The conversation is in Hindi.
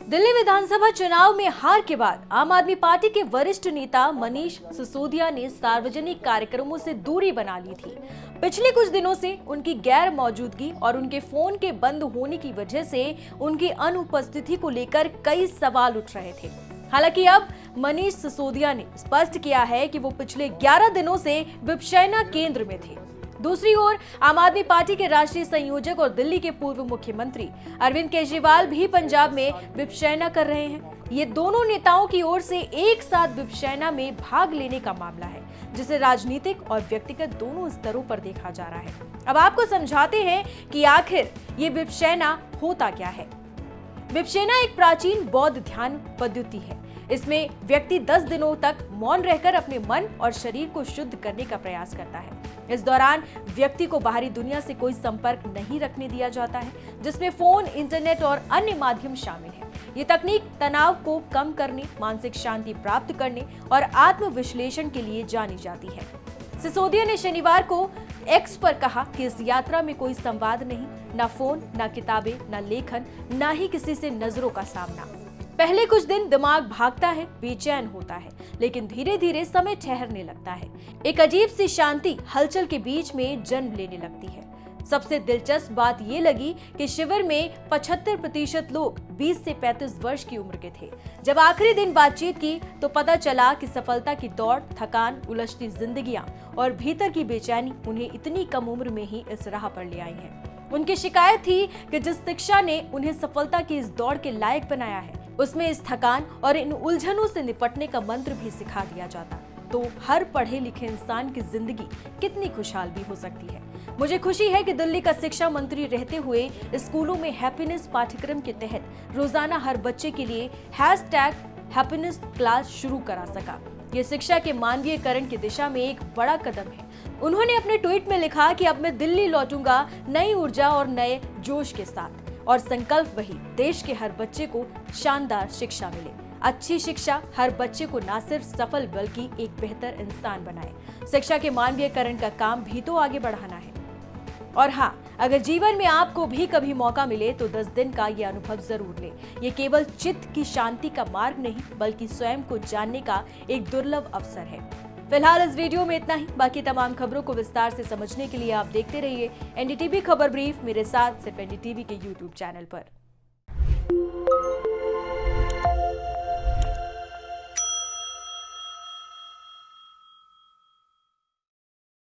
दिल्ली विधानसभा चुनाव में हार के बाद आम आदमी पार्टी के वरिष्ठ नेता मनीष सिसोदिया ने सार्वजनिक कार्यक्रमों से दूरी बना ली थी। पिछले कुछ दिनों से उनकी गैर मौजूदगी और उनके फोन के बंद होने की वजह से उनकी अनुपस्थिति को लेकर कई सवाल उठ रहे थे। हालांकि अब मनीष सिसोदिया ने स्पष्ट किया है कि वो पिछले 11 दिनों से विपश्यना केंद्र में थे। दूसरी ओर आम आदमी पार्टी के राष्ट्रीय संयोजक और दिल्ली के पूर्व मुख्यमंत्री अरविंद केजरीवाल भी पंजाब में विपश्यना कर रहे हैं। ये दोनों नेताओं की ओर से एक साथ विपश्यना में भाग लेने का मामला है, जिसे राजनीतिक और व्यक्तिगत दोनों स्तरों पर देखा जा रहा है। अब आपको समझाते हैं कि आखिर ये विपश्यना होता क्या है। विपश्यना एक प्राचीन बौद्ध ध्यान पद्धति है। इसमें व्यक्ति 10 दिनों तक मौन रहकर अपने मन और शरीर को शुद्ध करने का प्रयास करता है। इस दौरान व्यक्ति को बाहरी दुनिया से कोई संपर्क नहीं रखने दिया जाता है, जिसमें फोन, इंटरनेट और अन्य माध्यम शामिल है। ये तकनीक तनाव को कम करने, मानसिक शांति प्राप्त करने और आत्म-विश्लेषण के लिए जानी जाती है। सिसोदिया ने शनिवार को एक्स पर कहा कि इस यात्रा में कोई संवाद नहीं, ना फोन, ना किताबें, ना लेखन, ना ही किसी से नजरों का सामना। पहले कुछ दिन दिमाग भागता है, बेचैन होता है, लेकिन धीरे धीरे समय ठहरने लगता है। एक अजीब सी शांति हलचल के बीच में जन्म लेने लगती है। सबसे दिलचस्प बात ये लगी कि शिविर में 75% लोग 20 से 35 वर्ष की उम्र के थे। जब आखिरी दिन बातचीत की तो पता चला कि सफलता की दौड़, थकान, उलझती जिंदगियां और भीतर की बेचैनी उन्हें इतनी कम उम्र में ही इस राह पर ले आई है। उनकी शिकायत थी कि जिस शिक्षा ने उन्हें सफलता की इस दौड़ के लायक बनाया है, उसमें इस थकान और इन उलझनों से निपटने का मंत्र भी सिखा दिया जाता, तो हर पढ़े लिखे इंसान की जिंदगी कितनी खुशहाल भी हो सकती है। मुझे खुशी है कि दिल्ली का शिक्षा मंत्री रहते हुए स्कूलों में हैप्पीनेस पाठ्यक्रम के तहत रोजाना हर बच्चे के लिए #हैप्पीनेस क्लास शुरू करा सका। ये शिक्षा के मानवीयकरण की दिशा में एक बड़ा कदम है। उन्होंने अपने ट्वीट में लिखा कि अब मैं दिल्ली लौटूंगा नई ऊर्जा और नए जोश के साथ, और संकल्प वही, देश के हर बच्चे को शानदार शिक्षा मिले। अच्छी शिक्षा हर बच्चे को न सिर्फ सफल बल्कि एक बेहतर इंसान बनाए। शिक्षा के मानवीयकरण का काम भी तो आगे बढ़ाना है। और हाँ, अगर जीवन में आपको भी कभी मौका मिले तो 10 दिन का ये अनुभव जरूर ले। ये केवल चित्त की शांति का मार्ग नहीं, बल्कि स्वयं को जानने का एक दुर्लभ अवसर है। फिलहाल इस वीडियो में इतना ही। बाकी तमाम खबरों को विस्तार से समझने के लिए आप देखते रहिए एनडीटीवी खबर ब्रीफ, मेरे साथ सिर्फ एनडीटीवी के यूट्यूब चैनल पर।